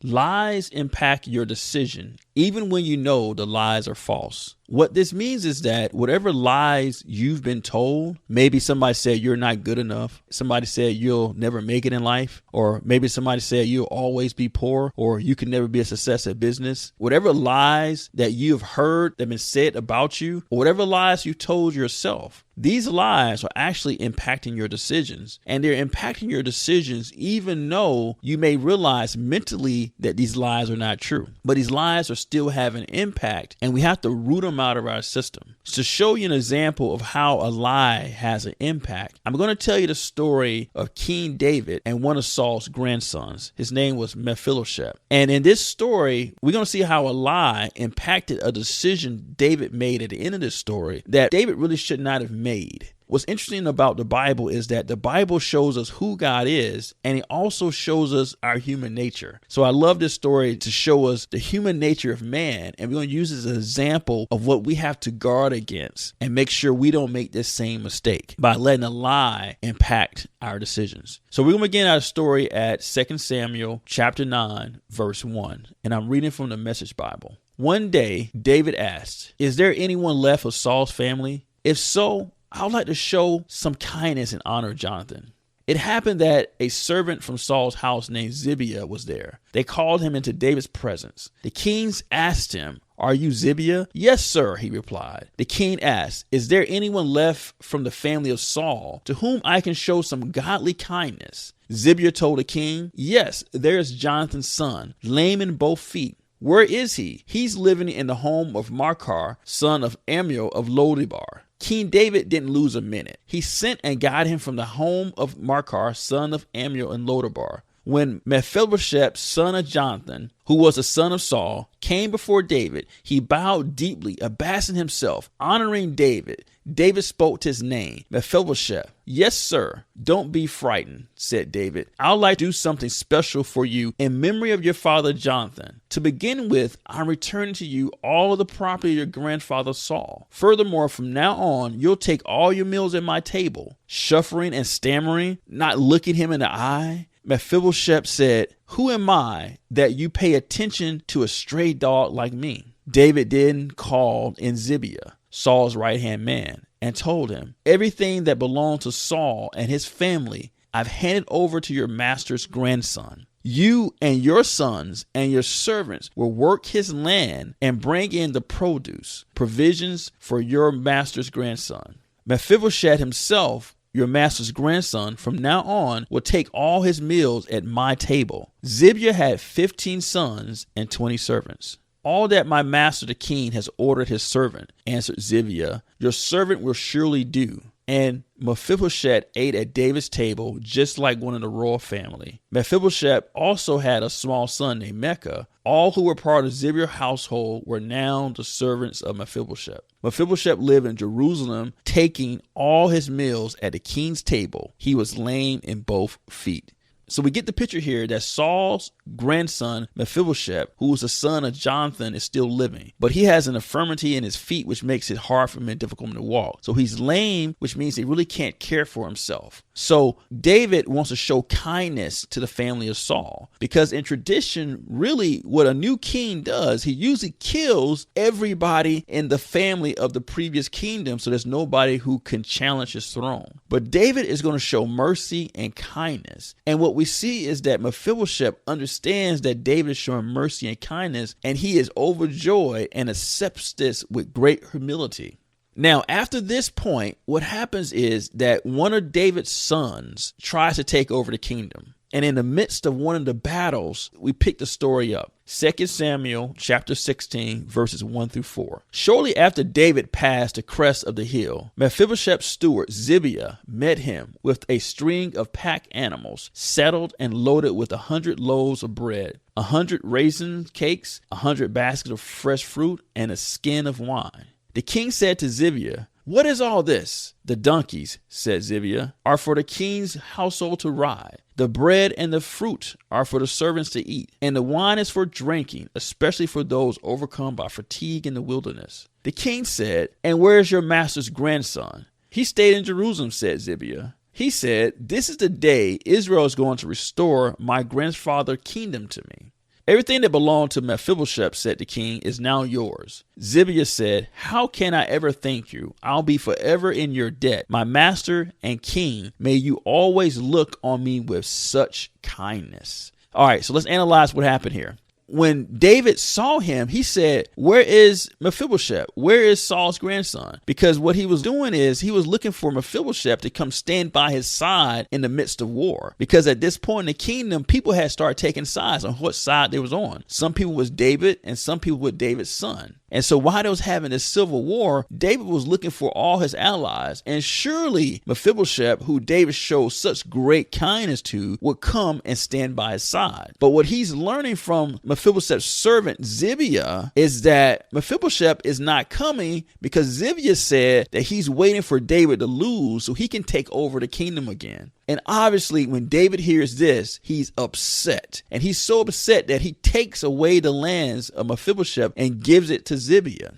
Lies impact your decision, even when you know the lies are false. What this means is that whatever lies you've been told, maybe somebody said you're not good enough, somebody said you'll never make it in life, or maybe somebody said you'll always be poor, or you can never be a success at business. Whatever lies that you've heard that have been said about you, or whatever lies you told yourself, these lies are actually impacting your decisions, and they're impacting your decisions even though you may realize mentally that these lies are not true. But these lies are still having an impact, and we have to root them out of our system. To show you an example of how a lie has an impact, I'm going to tell you the story of King David and one of Saul's grandsons. His name was Mephibosheth. And in this story, we're going to see how a lie impacted a decision David made at the end of this story that David really should not have made. What's interesting about the Bible is that the Bible shows us who God is, and it also shows us our human nature. So I love this story to show us the human nature of man, and we're going to use it as an example of what we have to guard against and make sure we don't make this same mistake by letting a lie impact our decisions. So we're going to begin our story at 2 Samuel chapter 9, verse 1, and I'm reading from the Message Bible. One day, David asked, "Is there anyone left of Saul's family? If so, I would like to show some kindness and honor Jonathan." It happened that a servant from Saul's house named Zibiah was there. They called him into David's presence. The king asked him, "Are you Zibiah?" "Yes, sir," he replied. The king asked, "Is there anyone left from the family of Saul to whom I can show some godly kindness?" Zibiah told the king, "Yes, there is Jonathan's son, lame in both feet." "Where is he?" "He's living in the home of Makar, son of Amiel of Lodebar." King David didn't lose a minute. He sent and got him from the home of Makar, son of Amiel in Lodebar. When Mephibosheth, son of Jonathan, who was the son of Saul, came before David, he bowed deeply, abasing himself, honoring David. David spoke to his name, Mephibosheth. "Yes, sir. Don't be frightened," said David. "I'd like to do something special for you in memory of your father Jonathan. To begin with, I'm returning to you all of the property of your grandfather Saul. Furthermore, from now on, you'll take all your meals at my table." Shuffling and stammering, not looking him in the eye, Mephibosheth said, "Who am I that you pay attention to a stray dog like me?" David then called in Zibiah, Saul's right-hand man, and told him, "Everything that belonged to Saul and his family I've handed over to your master's grandson. You and your sons and your servants will work his land and bring in the produce, provisions for your master's grandson. Mephibosheth himself, your master's grandson, from now on will take all his meals at my table." Zibiah had 15 sons and 20 servants. "All that my master the king has ordered his servant," answered Zibiah, "your servant will surely do." And Mephibosheth ate at David's table just like one of the royal family. Mephibosheth also had a small son named Micah. All who were part of Zibiah's household were now the servants of Mephibosheth. Mephibosheth lived in Jerusalem, taking all his meals at the king's table. He was lame in both feet. So we get the picture here that Saul's grandson, Mephibosheth, who was the son of Jonathan, is still living. But he has an infirmity in his feet, which makes it hard for him and difficult for him to walk. So he's lame, which means he really can't care for himself. So David wants to show kindness to the family of Saul, because in tradition, really what a new king does, he usually kills everybody in the family of the previous kingdom, so there's nobody who can challenge his throne. But David is going to show mercy and kindness. And what we see is that Mephibosheth understands that David is showing mercy and kindness, and he is overjoyed and accepts this with great humility. Now, after this point, what happens is that one of David's sons tries to take over the kingdom. And in the midst of one of the battles, we pick the story up. 2 Samuel chapter 16, verses 1 through 4. Shortly after David passed the crest of the hill, Mephibosheth's steward Zibiah met him with a string of pack animals, saddled and loaded with 100 loaves of bread, 100 raisin cakes, 100 baskets of fresh fruit, and a skin of wine. The king said to Zibiah, "What is all this?" "The donkeys," said Zibiah, "are for the king's household to ride. The bread and the fruit are for the servants to eat, and the wine is for drinking, especially for those overcome by fatigue in the wilderness." The king said, "And where is your master's grandson?" "He stayed in Jerusalem," said Zibiah. He said, "This is the day Israel is going to restore my grandfather's kingdom to me." Everything that belonged to Mephibosheth, said the king, is now yours. Zibiah said, how can I ever thank you? I'll be forever in your debt. My master and king, may you always look on me with such kindness. All right, so let's analyze what happened here. When David saw him, he said, where is Mephibosheth? Where is Saul's grandson? Because what he was doing is he was looking for Mephibosheth to come stand by his side in the midst of war. Because at this point in the kingdom, people had started taking sides on what side they was on. Some people was David and some people were David's son. And so while they was having this civil war, David was looking for all his allies. And surely Mephibosheth, who David showed such great kindness to, would come and stand by his side. But what he's learning from Mephibosheth's servant Zibiah is that Mephibosheth is not coming because Zibiah said that he's waiting for David to lose so he can take over the kingdom again. And obviously, when David hears this, he's upset. And he's so upset that he takes away the lands of Mephibosheth and gives it to Zibiah.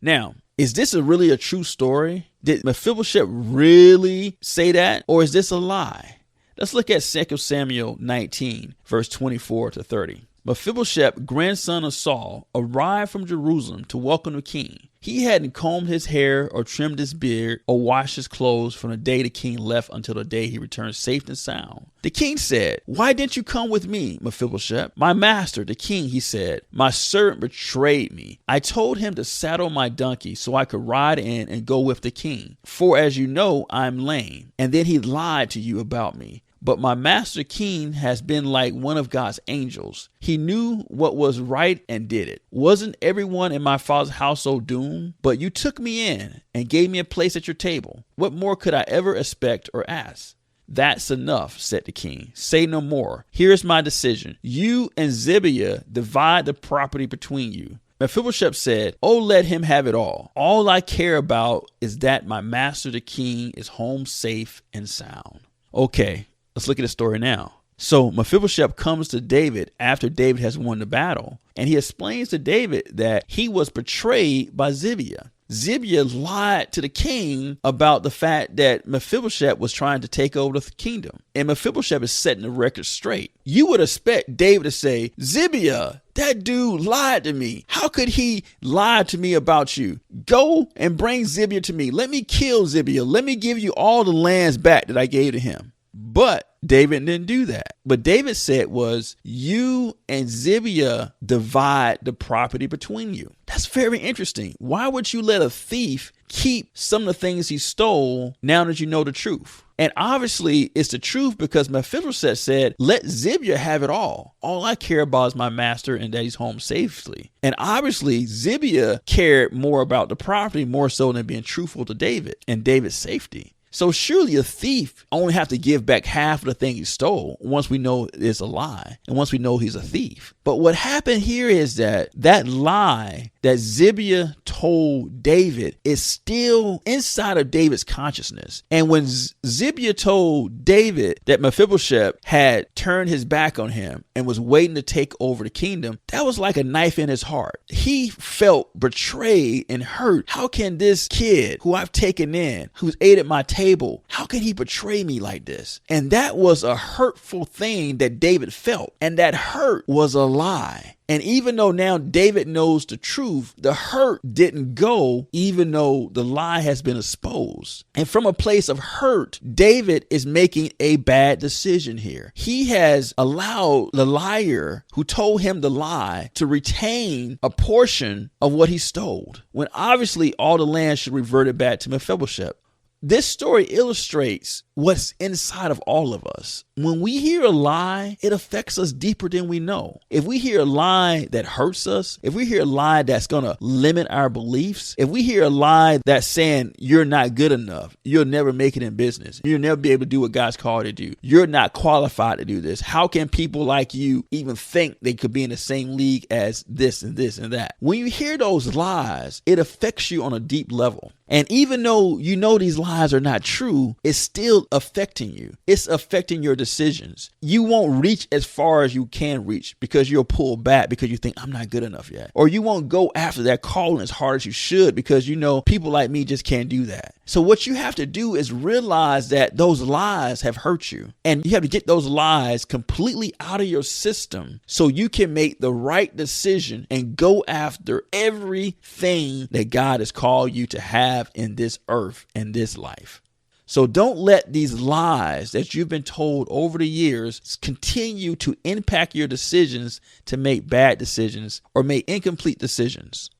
Now, is this really a true story? Did Mephibosheth really say that? Or is this a lie? Let's look at 2 Samuel 19, verse 24 to 30. Mephibosheth, grandson of Saul, arrived from Jerusalem to welcome the king. He hadn't combed his hair or trimmed his beard or washed his clothes from the day the king left until the day he returned safe and sound. The king said, why didn't you come with me, Mephibosheth? My master, the king, he said, my servant betrayed me. I told him to saddle my donkey so I could ride in and go with the king. For as you know, I'm lame. And then he lied to you about me. But my master king has been like one of God's angels. He knew what was right and did it. Wasn't everyone in my father's household doomed? But you took me in and gave me a place at your table. What more could I ever expect or ask? That's enough, said the king. Say no more. Here's my decision. You and Zibiah divide the property between you. Mephibosheth said, oh, let him have it all. All I care about is that my master the king is home safe and sound. Okay. Let's look at the story now. So Mephibosheth comes to David after David has won the battle, and he explains to David that he was betrayed by Zibiah. Zibiah lied to the king about the fact that Mephibosheth was trying to take over the kingdom. And Mephibosheth is setting the record straight. You would expect David to say, Zibiah, that dude lied to me. How could he lie to me about you? Go and bring Zibiah to me. Let me kill Zibiah. Let me give you all the lands back that I gave to him. But David didn't do that. But David said was, you and Zibiah divide the property between you. That's very interesting. Why would you let a thief keep some of the things he stole now that you know the truth? And obviously it's the truth because Mephibosheth said, let Zibiah have it all. All I care about is my master and that he's home safely. And obviously Zibiah cared more about the property more so than being truthful to David and David's safety. So surely a thief only have to give back half of the thing he stole once we know it's a lie and once we know he's a thief. But what happened here is that lie that Zibiah told David is still inside of David's consciousness. And when Zibiah told David that Mephibosheth had turned his back on him and was waiting to take over the kingdom, that was like a knife in his heart. He felt betrayed and hurt. How can this kid who I've taken in, who's ate at my table, how can he betray me like this? And that was a hurtful thing that David felt. And that hurt was a lie. And even though now David knows the truth, the hurt didn't go even though the lie has been exposed. And from a place of hurt, David is making a bad decision here. He has allowed the liar who told him the lie to retain a portion of what he stole, when obviously all the land should revert it back to Mephibosheth. This story illustrates what's inside of all of us. When we hear a lie, it affects us deeper than we know. If we hear a lie that hurts us, if we hear a lie that's going to limit our beliefs, if we hear a lie that's saying you're not good enough, you'll never make it in business, you'll never be able to do what God's called you to do, you're not qualified to do this, how can people like you even think they could be in the same league as this and this and that? When you hear those lies, it affects you on a deep level. And even though you know these lies are not true, it still still affecting you. It's affecting your decisions. You won't reach as far as you can reach because you'll pull back because you think I'm not good enough yet. Or you won't go after that calling as hard as you should because you know people like me just can't do that. So what you have to do is realize that those lies have hurt you, and you have to get those lies completely out of your system so you can make the right decision and go after everything that God has called you to have in this earth and this life. So don't let these lies that you've been told over the years continue to impact your decisions to make bad decisions or make incomplete decisions.